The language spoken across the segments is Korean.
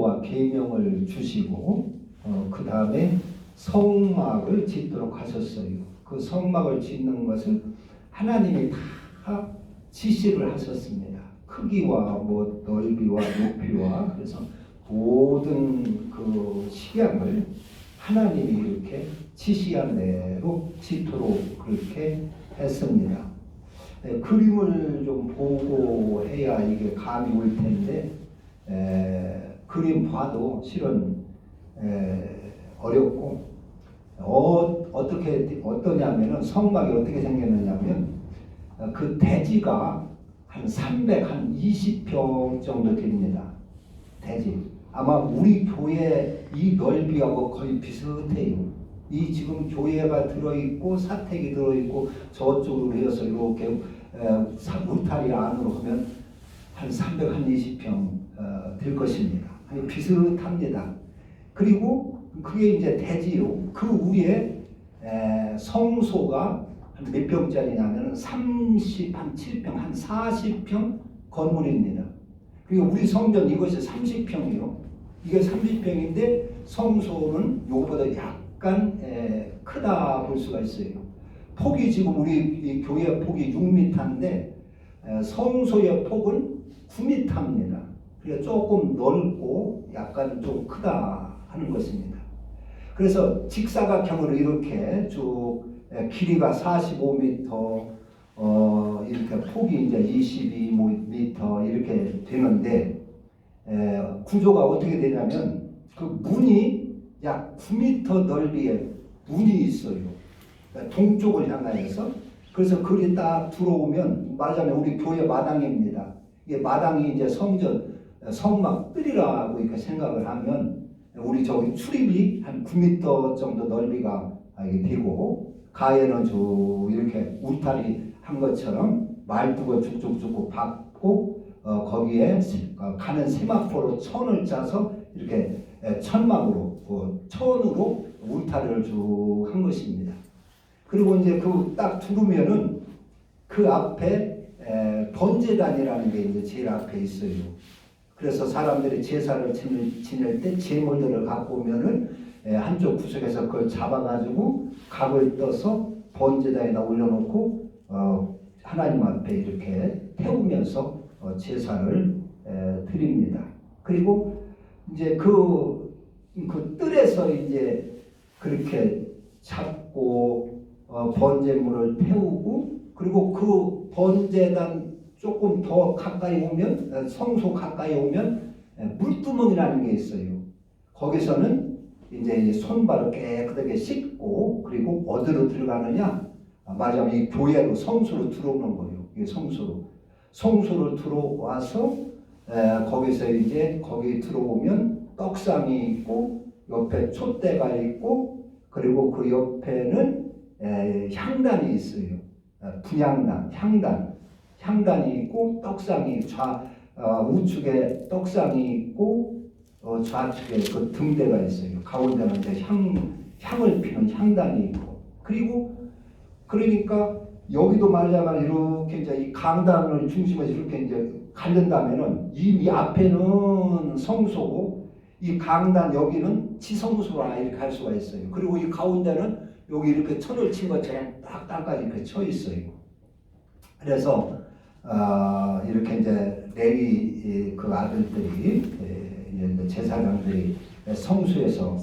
구조와 계명을 주시고 그 다음에 성막을 짓도록 하셨어요. 그 성막을 짓는 것을 하나님이 다 지시를 하셨습니다. 크기와 뭐 넓이와 높이와 그래서 모든 그 식양을 하나님이 이렇게 지시한 대로 짓도록 그렇게 했습니다. 그림을 좀 보고 해야 이게 감이 올 텐데 그림 봐도 실은 어렵고 어떠냐면은 성막이 어떻게 생겼느냐면 그 대지가 한 320평 정도 됩니다. 대지. 아마 우리 교회 이 넓이하고 거의 비슷해요. 이 지금 교회가 들어있고 사택이 들어있고 저쪽으로 해서 이렇게 울타리 안으로 하면 한 320평 될 것입니다. 비슷합니다. 그리고 그게 이제 대지로 그 위에 성소가 한 몇 평짜리냐면 37평, 한 40평 건물입니다. 그리고 우리 성전 이것이 30평이요. 이게 30평인데 성소는 요거보다 약간 크다 볼 수가 있어요. 폭이 지금 우리 이 교회 폭이 6m인데 성소의 폭은 9m입니다. 그러니까 조금 넓고 약간 좀 크다 하는 것입니다. 그래서 직사각형으로 이렇게 쭉 길이가 45m, 이렇게 폭이 이제 22m 이렇게 되는데 구조가 어떻게 되냐면 그 문이 약 9m 넓이의 문이 있어요. 동쪽을 향하여서. 그래서 거기 딱 들어오면 말하자면 우리 교회 마당입니다. 이게 마당이 이제 성전 성막 뜰이라고 이렇게 생각을 하면 우리 저기 출입이 한 9m 정도 넓이가 되고 가에는 쭉 이렇게 울타리 한 것처럼 말뚝을 쭉쭉쭉 박고 거기에 가는 세마포로 천을 짜서 이렇게 천막으로 천으로 울타리를 쭉 한 것입니다. 그리고 이제 그 딱 들으면은 그 앞에 번제단이라는 게 이제 제일 앞에 있어요. 그래서 사람들이 제사를 지낼 때 제물들을 갖고 오면은 한쪽 구석에서 그걸 잡아가지고 각을 떠서 번제단에다 올려놓고 하나님 앞에 이렇게 태우면서 제사를 드립니다. 그리고 이제 그 뜰에서 이제 그렇게 잡고 번제물을 태우고 그리고 그 번제단 조금 더 가까이 오면 성소 가까이 오면 물두멍이라는 게 있어요. 거기서는 이제 손발을 깨끗하게 씻고 그리고 어디로 들어가느냐? 말하자면 이 교회로 성소로 들어오는 거예요. 이게 성소로 들어와서 거기서 이제 거기 들어오면 떡상이 있고 옆에 촛대가 있고 그리고 그 옆에는 향단이 있어요. 분향단, 향단이 있고 떡상이 우측에 떡상이 있고 좌측에 그 등대가 있어요. 가운데는 이제 향을 피는 향단이 있고 그러니까 여기도 말하자면 이렇게 이제 이 강단을 중심에서 이렇게 이제 가른다면은 이 앞에는 성소고 이 강단 여기는 지성소라 이렇게 할 수가 있어요. 그리고 이 가운데는 여기 이렇게 천을 친 것처럼 딱 땅까지 이렇게 쳐 있어요. 그래서 이렇게 이제 레위 그 아들들이 이제 제사장들이 성수에서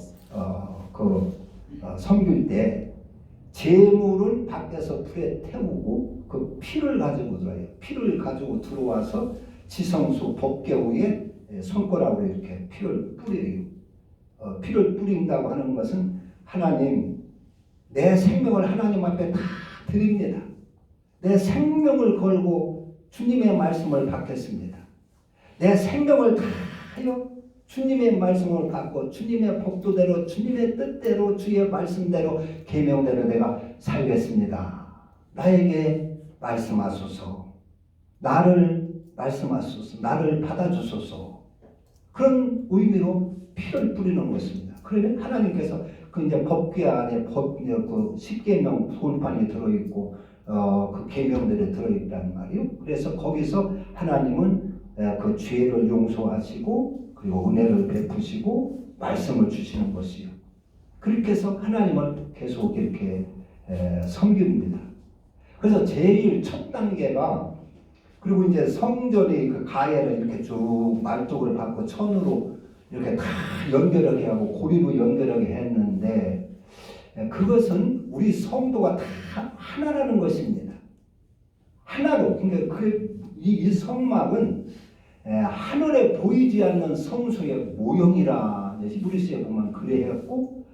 섬길 때 제물을 밖에서 불에 태우고 그 피를 가지고 들어와요. 피를 가지고 들어와서 지성소 법궤 위에 손가락으로 이렇게 피를 뿌려요. 피를 뿌린다고 하는 것은 하나님 내 생명을 하나님 앞에 다 드립니다. 내 생명을 걸고 주님의 말씀을 받겠습니다. 내 생명을 다하여 주님의 말씀을 받고 주님의 법도대로 주님의 뜻대로 주의 말씀대로 계명대로 내가 살겠습니다. 나에게 말씀하소서. 나를 말씀하소서. 나를 받아주소서. 그런 의미로 피를 뿌리는 것입니다. 그러면 하나님께서 그 이제 법궤 안에 그 십계명 돌판이 들어있고 그 계명들이 들어있단 말이요. 그래서 거기서 하나님은 그 죄를 용서하시고 그리고 은혜를 베푸시고 말씀을 주시는 것이요. 그렇게 해서 하나님을 계속 이렇게 섬깁니다. 그래서 제일 첫 단계가, 그리고 이제 성전이 그 가해를 이렇게 쭉 말뚝을 받고 천으로 이렇게 다 연결하게 하고 고리로 연결하게 했는데, 그것은 우리 성도가 다 하나라는 것입니다. 하나로. 그러니까 이 성막은 하늘에 보이지 않는 성소의 모형이라 히브리서에 보면 그래했고,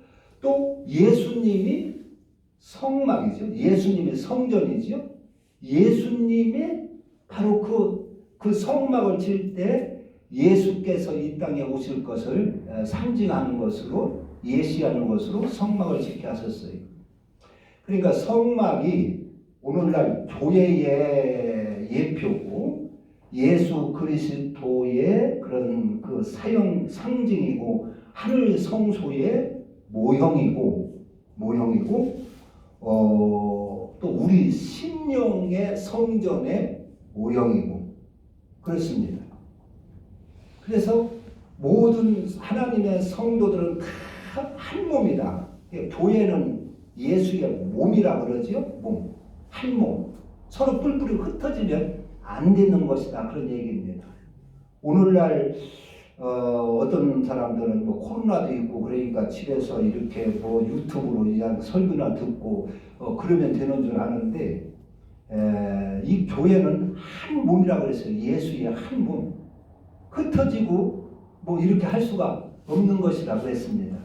또 예수님이 성막이죠. 예수님이 성전이죠. 예수님의 바로 그 성막을 칠 때 예수께서 이 땅에 오실 것을 상징하는 것으로, 예시하는 것으로 성막을 짓게 하셨어요. 그러니까 성막이 오늘날 교회의 예표고 예수 그리스도의 그런 그 사형 상징이고 하늘 성소의 모형이고 또 우리 심령의 성전의 모형이고 그렇습니다. 그래서 모든 하나님의 성도들은 다 한 몸이다. 교회는 예수의 몸이라 그러죠. 몸, 한 몸. 서로 뿔뿔이 흩어지면 안 되는 것이다. 그런 얘기입니다. 오늘날 어떤 사람들은 뭐 코로나도 있고 그러니까 집에서 이렇게 뭐 유튜브로 그냥 설교나 듣고 그러면 되는 줄 아는데, 이 교회는 한 몸이라고 그랬어요. 예수의 한 몸. 흩어지고 뭐 이렇게 할 수가 없는 것이라 그랬습니다.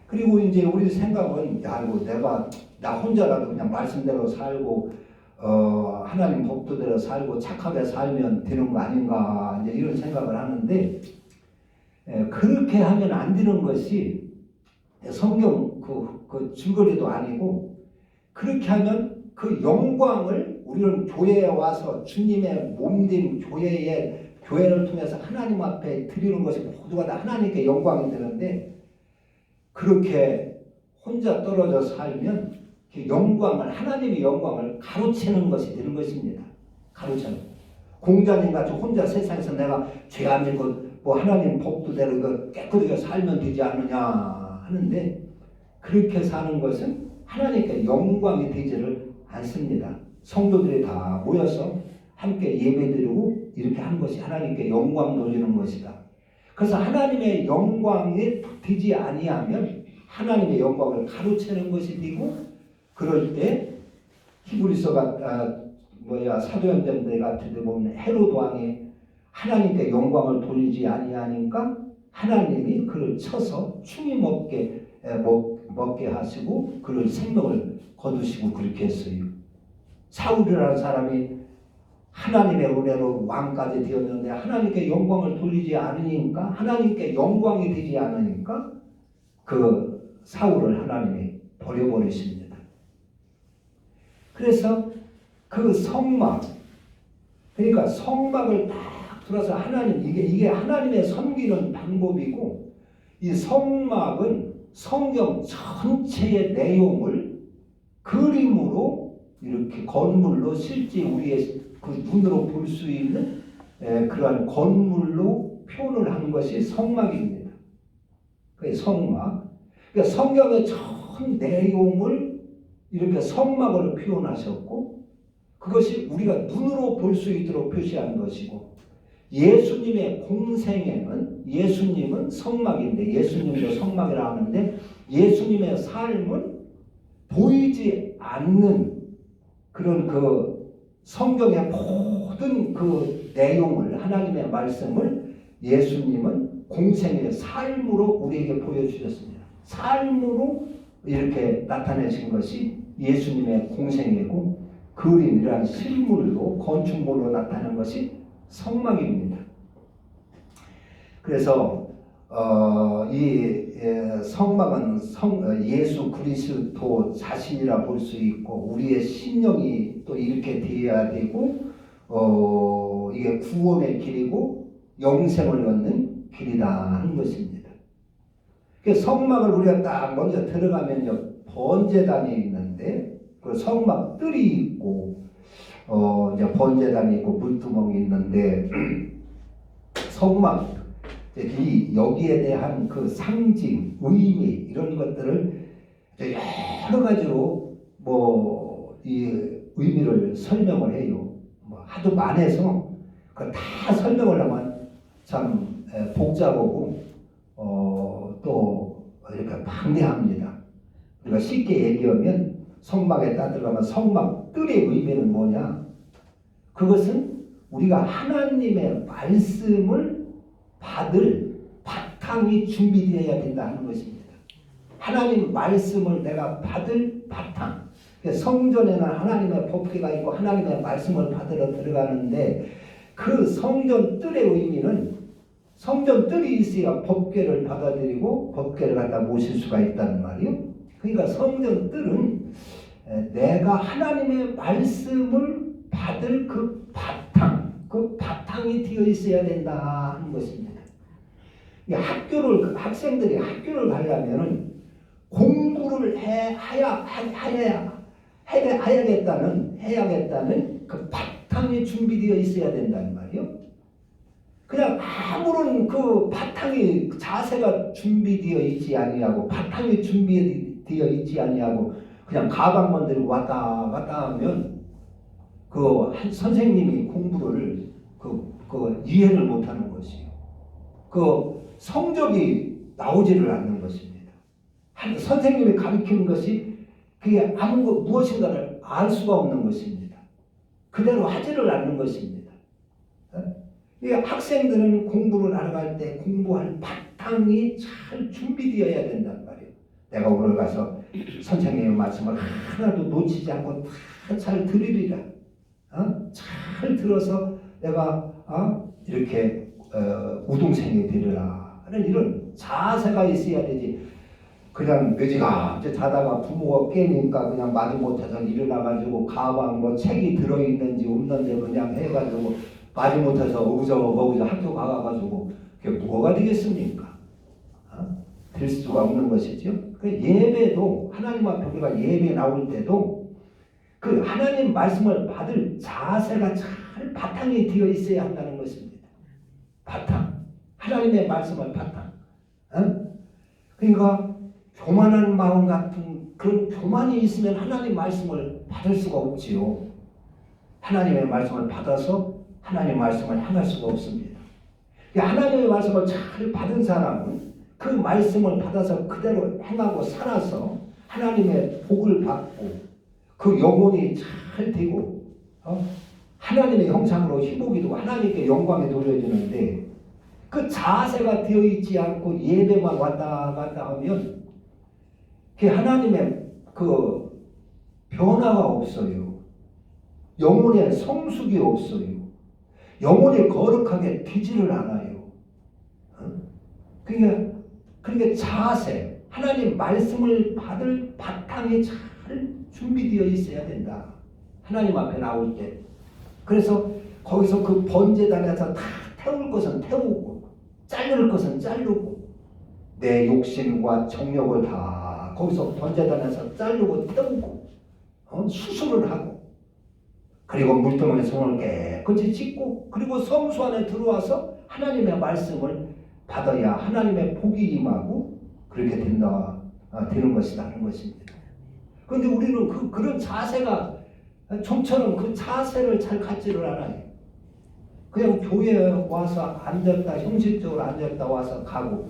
그리고 이제 우리 생각은, 야, 이거 나 혼자라도 그냥 말씀대로 살고 하나님 법도대로 살고 착하게 살면 되는 거 아닌가, 이제 이런 생각을 하는데, 그렇게 하면 안 되는 것이 성경 그 줄거리도 아니고, 그렇게 하면 그 영광을 우리는 교회에 와서 주님의 몸된 교회를 통해서 하나님 앞에 드리는 것이 모두가 다 하나님께 영광이 되는데, 그렇게 혼자 떨어져 살면 영광을, 하나님의 영광을 가로채는 것이 되는 것입니다. 가로채는. 공자님 같이 혼자 세상에서 내가 죄 안 짓고 뭐 하나님 법도대로 이거 깨끗하게 살면 되지 않느냐 하는데, 그렇게 사는 것은 하나님께 영광이 되지를 않습니다. 성도들이 다 모여서 함께 예배드리고 이렇게 하는 것이 하나님께 영광 돌리는 것이다. 그래서 하나님의 영광이 되지 아니하면 하나님의 영광을 가로채는 것이 되고, 그럴 때 히브리서가 사도행전 같은 데 보면 헤로드 왕이 하나님께 영광을 돌리지 아니하니까 하나님이 그를 쳐서 충이 먹게 하시고 그를 생명을 거두시고 그렇게 했어요. 사울이라는 사람이 하나님의 은혜로 왕까지 되었는데 하나님께 영광을 돌리지 않으니까, 하나님께 영광이 되지 않으니까 그 사울을 하나님이 버려버리십니다. 그래서 그 성막, 그러니까 성막을 딱 들어서 하나님, 이게 하나님의 섬기는 방법이고, 이 성막은 성경 전체의 내용을 그림으로 이렇게 건물로 실제 우리의 그 눈으로 볼 수 있는 그러한 건물로 표현을 한 것이 성막입니다. 그게 성막. 그러니까 성경의 전 내용을 이렇게 성막으로 표현하셨고, 그것이 우리가 눈으로 볼 수 있도록 표시한 것이고, 예수님의 공생애는, 예수님은 성막인데, 예수님도 성막이라 하는데, 예수님의 삶은 보이지 않는 그런 그 성경의 모든 그 내용을, 하나님의 말씀을 예수님은 공생의 삶으로 우리에게 보여주셨습니다. 삶으로 이렇게 나타내신 것이 예수님의 공생애고, 그림이란 실물로, 건축물로 나타난 것이 성막입니다. 그래서 이 성막은 예수 그리스도 자신이라 볼 수 있고, 우리의 심령이 또 이렇게 되어야 되고, 이게 구원의 길이고 영생을 얻는 길이다 하는 것입니다. 성막을 우리가 딱 먼저 들어가면요, 번제단이 있는데 그 성막 뜰이 있고 이제 번제단이 있고 물두멍이 있는데, 성막 이 여기에 대한 그 상징, 의미 이런 것들을 여러 가지로 뭐 이 의미를 설명을 해요. 뭐 하도 많아서 그 다 설명을 하면 참 복잡하고 또 이렇게 방대합니다. 우리가 쉽게 얘기하면 성막에 딱 들어가면 성막 뜰의 의미는 뭐냐? 그것은 우리가 하나님의 말씀을 받을 바탕이 준비되어야 된다 하는 것입니다. 하나님 말씀을 내가 받을 바탕. 성전에는 하나님의 법궤가 있고 하나님의 말씀을 받으러 들어가는데 그 성전 뜰의 의미는 성전 뜰이 있어야 법궤를 받아들이고 법궤를 갖다 모실 수가 있다는 말이요. 그러니까 성전 뜰은 내가 하나님의 말씀을 받을 그 바탕이 되어 있어야 된다 하는 것입니다. 학생들이 학교를 가려면은 공부를 해야겠다는 그 바탕이 준비되어 있어야 된다는 말이요. 그냥 아무런 그 바탕이 자세가 준비되어 있지 아니하고 바탕이 준비되어 있지 아니하고 그냥 가방만 들고 왔다 갔다 하면 그 선생님이 공부를 그 이해를 못하는 것이요. 그 성적이 나오지를 않는 것입니다. 선생님이 가르치는 것이 그게 무엇인가를 알 수가 없는 것입니다. 그대로 하지를 않는 것입니다. 학생들은 공부를 하러 갈 때 공부할 바탕이 잘 준비되어야 된단 말이에요. 내가 오늘 가서 선생님의 말씀을 하나도 놓치지 않고 다 잘 들으리라. 잘 들어서 내가 이렇게 우등생이 되리라 하는 이런 자세가 있어야 되지. 그냥 늦이가 자다가 부모가 깨니까 그냥 마지못해서 일어나가지고 가방 뭐 책이 들어있는지 없는지 그냥 해가지고 마지못해서 거기서 학교 가가지고 그게 뭐가 되겠습니까? 될 수가 없는 것이죠. 그 예배도 하나님 앞에 우리가 예배 나올 때도 그 하나님 말씀을 받을 자세가 잘 바탕이 되어 있어야 한다는 것입니다. 바탕. 하나님의 말씀을 바탕. 그러니까 교만한 마음 같은 그런 교만이 있으면 하나님 말씀을 받을 수가 없지요. 하나님의 말씀을 받아서 하나님의 말씀을 향할 수가 없습니다. 하나님의 말씀을 잘 받은 사람은 그 말씀을 받아서 그대로 행하고 살아서 하나님의 복을 받고 그 영혼이 잘 되고 하나님의 형상으로 희복이 되고 하나님께 영광이 돌려지는데 그 자세가 되어 있지 않고 예배만 왔다 갔다 하면 그 하나님의 그 변화가 없어요. 영혼의 성숙이 없어요. 영혼이 거룩하게 되지를 않아요. 그러니까 자세, 하나님 말씀을 받을 바탕이 잘 준비되어 있어야 된다. 하나님 앞에 나올 때. 그래서 거기서 그 번제단에서 다 태울 것은 태우고 자를 것은 자르고 내 욕심과 정욕을 다 거기서 번제단에서 자르고 태우고 수술을 하고 그리고 물동에 손을 깨끗이 씻고 그리고 성수 안에 들어와서 하나님의 말씀을 받아야 하나님의 복이 임하고 그렇게 되는 것이다 하는 것입니다. 그런데 우리는 그런 자세가 좀처럼 그 자세를 잘 갖지를 않아요. 그냥 교회에 와서 앉았다 형식적으로 앉았다 와서 가고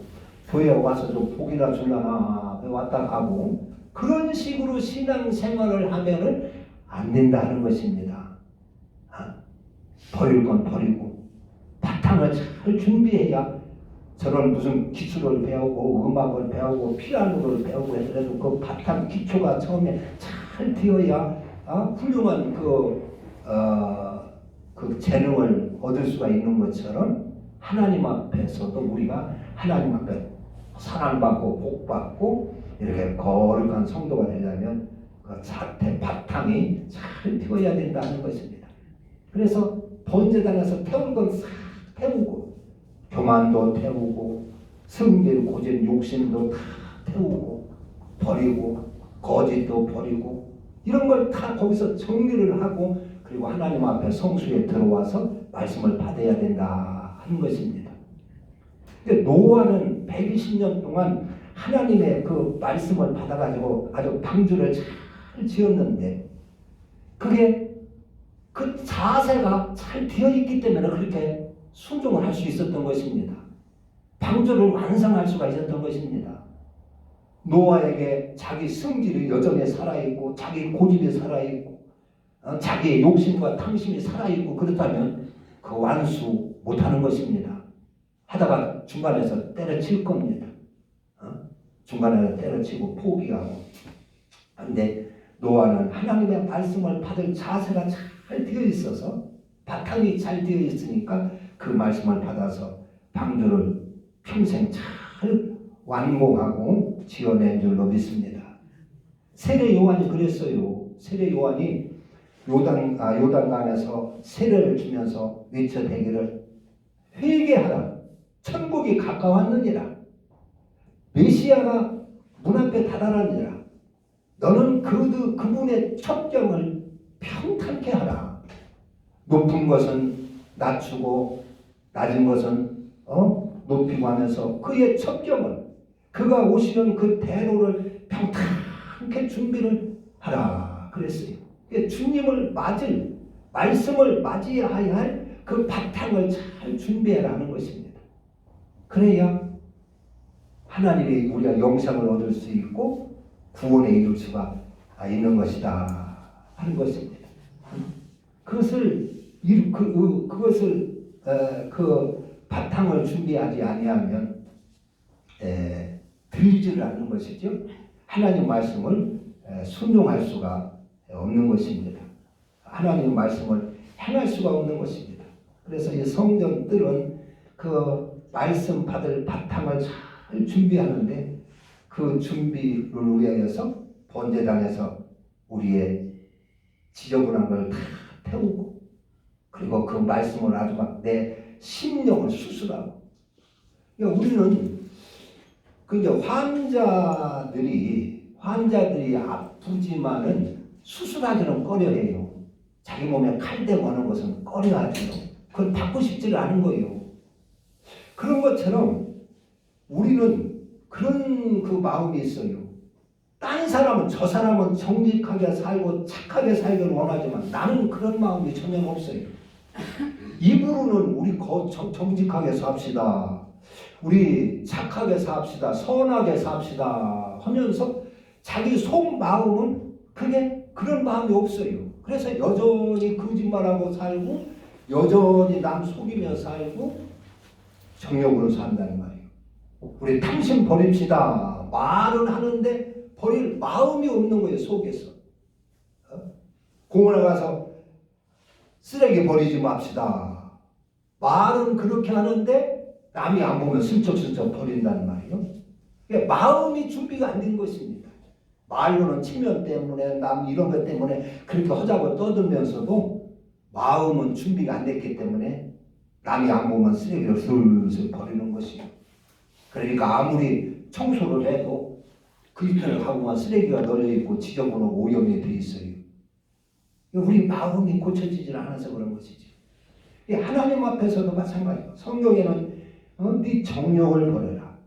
교회에 와서 좀 복이나 줄라나 왔다 가고 그런 식으로 신앙생활을 하면은 안 된다 하는 것입니다. 버릴 건 버리고 바탕을 잘 준비해야 저런 무슨 기술을 배우고 음악을 배우고 피아노를 배우고 해도 그 바탕 기초가 처음에 잘 되어야 훌륭한 그 재능을 얻을 수가 있는 것처럼 하나님 앞에서도 우리가 하나님 앞에 사랑받고 복받고 이렇게 거룩한 성도가 되려면 그 자태 바탕이 잘 되어야 된다는 것입니다. 그래서 번제단에서 태울 건 싹 태우고 교만도 태우고 승질 고집 욕심도 다 태우고 버리고 거짓도 버리고 이런 걸 다 거기서 정리를 하고 그리고 하나님 앞에 성수에 들어와서 말씀을 받아야 된다 하는 것입니다. 근데 노아는 120년 동안 하나님의 그 말씀을 받아가지고 아주 방주를 잘 지었는데 그게 그 자세가 잘 되어 있기 때문에 그렇게 순종을 할 수 있었던 것입니다. 방주를 완성할 수가 있었던 것입니다. 노아에게 자기 성질이 여전히 살아있고 자기 고집이 살아있고 자기의 욕심과 탐심이 살아있고 그렇다면 그 완수 못하는 것입니다. 하다가 중간에서 때려칠 겁니다. 중간에서 때려치고 포기하고. 그런데 노아는 하나님의 말씀을 받을 자세가 잘 되어 있어서 바탕이 잘 되어 있으니까 그 말씀을 받아서 방주를 평생 잘 완공하고 지어낸 줄로 믿습니다. 세례 요한이 그랬어요. 세례 요한이 요단강에서 세례를 주면서 외쳐대기를 회개하라. 천국이 가까웠느니라. 메시아가 문 앞에 다다랐느니라. 너는 그분의 첩경을 평탄케 하라. 높은 것은 낮추고 낮은 것은 높이고 하면서 그의 첩경을 그가 오시는 그 대로를 평탄케 준비를 하라 그랬어요. 주님을 맞을 말씀을 맞이해야 할 그 바탕을 잘 준비하라는 것입니다. 그래야 하나님이 우리가 영생을 얻을 수 있고 구원에 이룰 수가 있는 것이다 하는 것입니다. 그 바탕을 준비하지 아니하면 들리지를 않는 것이죠. 하나님 말씀을 순종할 수가 없는 것입니다. 하나님 말씀을 행할 수가 없는 것입니다. 그래서 이 성전들은 그 말씀 받을 바탕을 잘 준비하는데 그 준비를 위하여서 번제단에서 우리의 지저분한 걸 다 태우고 그리고 그 말씀을 아주 막 내 심령을 수술하고. 그러니까 우리는 그 이제 환자들이 아프지만은 수술하기는 꺼려해요. 자기 몸에 칼 대고 하는 것은 꺼려하지요. 그걸 받고 싶지를 않은 거예요. 그런 것처럼 우리는 그런 그 마음이 있어요. 딴 사람은 저 사람은 정직하게 살고 착하게 살기를 원하지만 나는 그런 마음이 전혀 없어요. 입으로는 우리 정직하게 삽시다. 우리 착하게 삽시다. 선하게 삽시다 하면서 자기 속마음은 그런 마음이 없어요. 그래서 여전히 거짓말하고 살고 여전히 남 속이며 살고 정욕으로 산다는 말이에요. 우리 탐심 버립시다. 말은 하는데 버릴 마음이 없는 거예요. 속에서. 공원에 가서 쓰레기 버리지 맙시다. 말은 그렇게 하는데 남이 안 보면 슬쩍슬쩍 버린다는 말이에요. 그러니까 마음이 준비가 안 된 것입니다. 말로는 체면 때문에 남 이런 것 때문에 그렇게 하자고 떠들면서도 마음은 준비가 안 됐기 때문에 남이 안 보면 쓰레기를 슬슬 버리는 것이에요. 그러니까 아무리 청소를 해도 그 이편을 하고만 쓰레기가 널려있고 지저분하고 오염이 돼 있어요. 우리 마음이 고쳐지질 않아서 그런 것이지. 하나님 앞에서도 마찬가지예요. 성경에는 네 정욕을 버려라.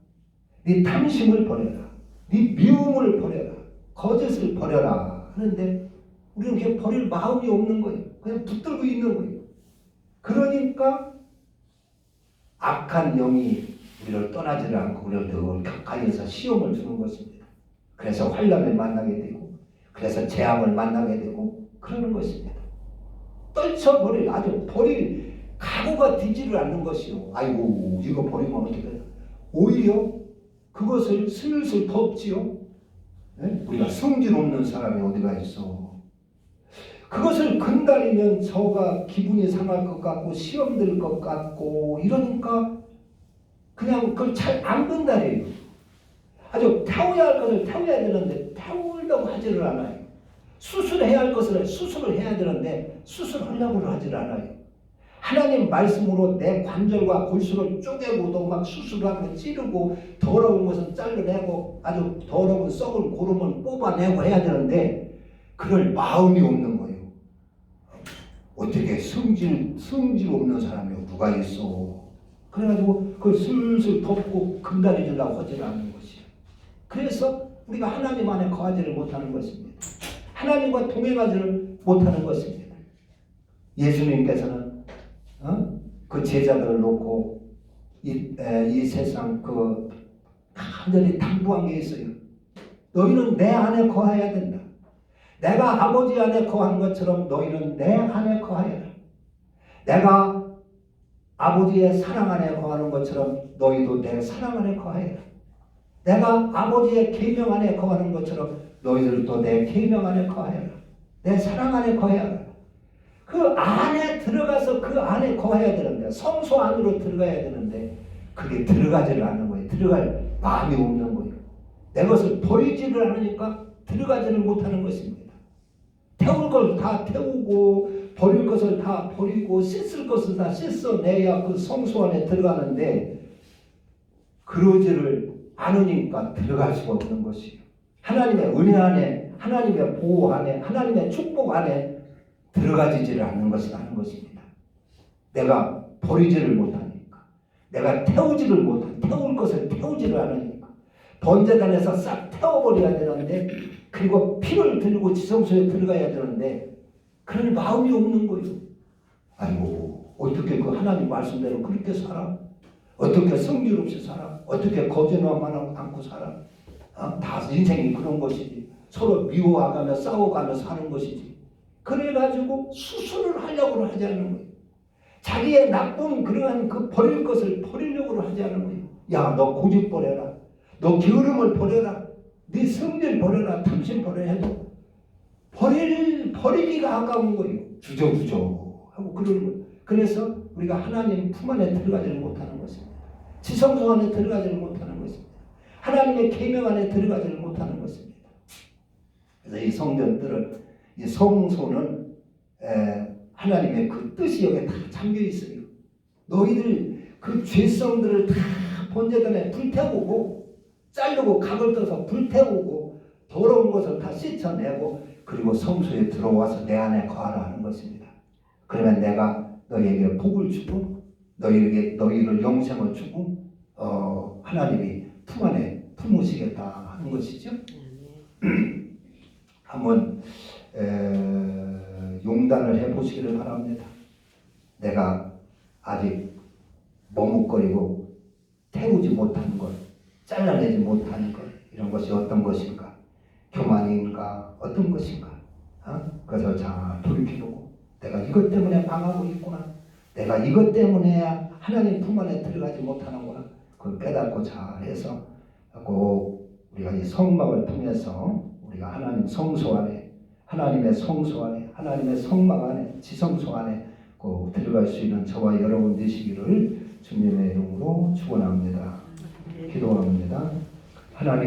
네 탐심을 버려라. 네 미움을 버려라. 거짓을 버려라 하는데 우리는 그냥 버릴 마음이 없는 거예요. 그냥 붙들고 있는 거예요. 그러니까 악한 영이 우리를 떠나지를 않고 우리를 늘 격하여서 시험을 주는 것입니다. 그래서 환난을 만나게 되고 그래서 재앙을 만나게 되고 그러는 것입니다. 떨쳐버릴 아주 버릴 각오가 되지를 않는 것이요. 아이고 이거 버리면 어떻게 돼? 오히려 그것을 슬슬 덮지요. 네? 우리가 성질 없는 사람이 어디가 있어. 그것을 근다리면 저가 기분이 상할 것 같고 시험 들 것 같고 이러니까 그냥 그걸 잘 안 근다려요. 아주 태워야 할 것을 태워야 되는데 태우려고 하지를 않아요. 수술해야 할 것을 수술을 해야 되는데 수술하려고 하지를 않아요. 하나님 말씀으로 내 관절과 골수를 쪼개고도 막 수술하고 찌르고 더러운 것은 잘라내고 아주 더러운 썩은 고름은 뽑아내고 해야 되는데 그럴 마음이 없는 거예요. 어떻게 성질 없는 사람이 누가 있어. 그래가지고 그걸 술술 덮고 금다리 주려고 하지 않는 것이에요. 그래서 우리가 하나님 안에 거하지를 못하는 것입니다. 하나님과 동행하지를 못하는 것입니다. 예수님께서는 그 제자들을 놓고 이 세상 그 간절히 당부한 게 있어요. 너희는 내 안에 거해야 된다. 내가 아버지 안에 거한 것처럼 너희는 내 안에 거하여라. 내가 아버지의 사랑 안에 거하는 것처럼 너희도 내 사랑 안에 거하여라. 내가 아버지의 계명 안에 거하는 것처럼 너희들도 내 계명 안에 거하여라. 내 사랑 안에 거하여라. 그 안에 들어가서 그 안에 거해야 되는데, 성소 안으로 들어가야 되는데 그게 들어가지를 않는 거예요. 들어갈 마음이 없는 거예요. 내 것을 버리지를 않으니까 들어가지를 못하는 것입니다. 태울 걸 다 태우고 버릴 것을 다 버리고 씻을 것을 다 씻어내야 그 성소 안에 들어가는데 그러지를 않으니까 들어갈 수가 없는 것이에요. 하나님의 은혜 안에, 하나님의 보호 안에, 하나님의 축복 안에 들어가지를 않는 것입니다. 내가 버리지를 못하니까, 내가 태울 것을 태우지를 않으니까 번제단에서 싹 태워버려야 되는데, 그리고 피를 들고 지성소에 들어가야 되는데 그런 마음이 없는 거예요. 아이고, 어떻게 그 하나님 말씀대로 그렇게 살아? 어떻게 성질 없이 살아? 어떻게 거짓말만 않고 살아? 다 인생이 그런 것이지. 서로 미워하가며 싸워가며 사는 것이지. 그래가지고 수술을 하려고 하지 않는 거예요. 자기의 나쁜 그러한 그 버릴 것을 버리려고 하지 않는 거예요. 야, 너 고집 버려라. 너 게으름을 버려라. 네 성질 버려라. 탐심 버려야 해도 버리기가 아까운 거예요. 주저주저 하고 그러는 거예요. 그래서 우리가 하나님 품 안에 들어가지를 못하는 것입니다. 지성소 안에 들어가지를 못하는 것입니다. 하나님의 계명 안에 들어가지를 못하는 것입니다. 그래서 이 성전들은, 이 성소는 하나님의 그 뜻이 여기에 다 잠겨 있어요. 너희들 그 죄성들을 다 번제단에 불태우고 자르고 각을 떠서 불태우고 더러운 것을 다 씻어내고 그리고 성소에 들어와서 내 안에 거하라 하는 것입니다. 그러면 내가 너희에게 복을 주고 너희를 영생을 주고 하나님이 품 안에 품으시겠다 하는 것이죠. 한번 용단을 해보시기를 바랍니다. 내가 아직 머뭇거리고 태우지 못하는 것, 잘라내지 못하는 것, 이런 것이 어떤 것인가? 교만인가? 어떤 것인가? 그래서 잘 돌이켜보고 내가 이것 때문에 방하고 있구나. 내가 이것 때문에 하나님 품 안에 들어가지 못하는구나. 그걸 깨닫고 잘해서 꼭 우리가 이 성막을 통해서 우리가 하나님 성소 안에, 하나님의 성소 안에, 하나님의 성막 안에, 지성소 안에 꼭 들어갈 수 있는 저와 여러분 되시기를 주님의 이름으로 축원합니다. 기도합니다. 하나님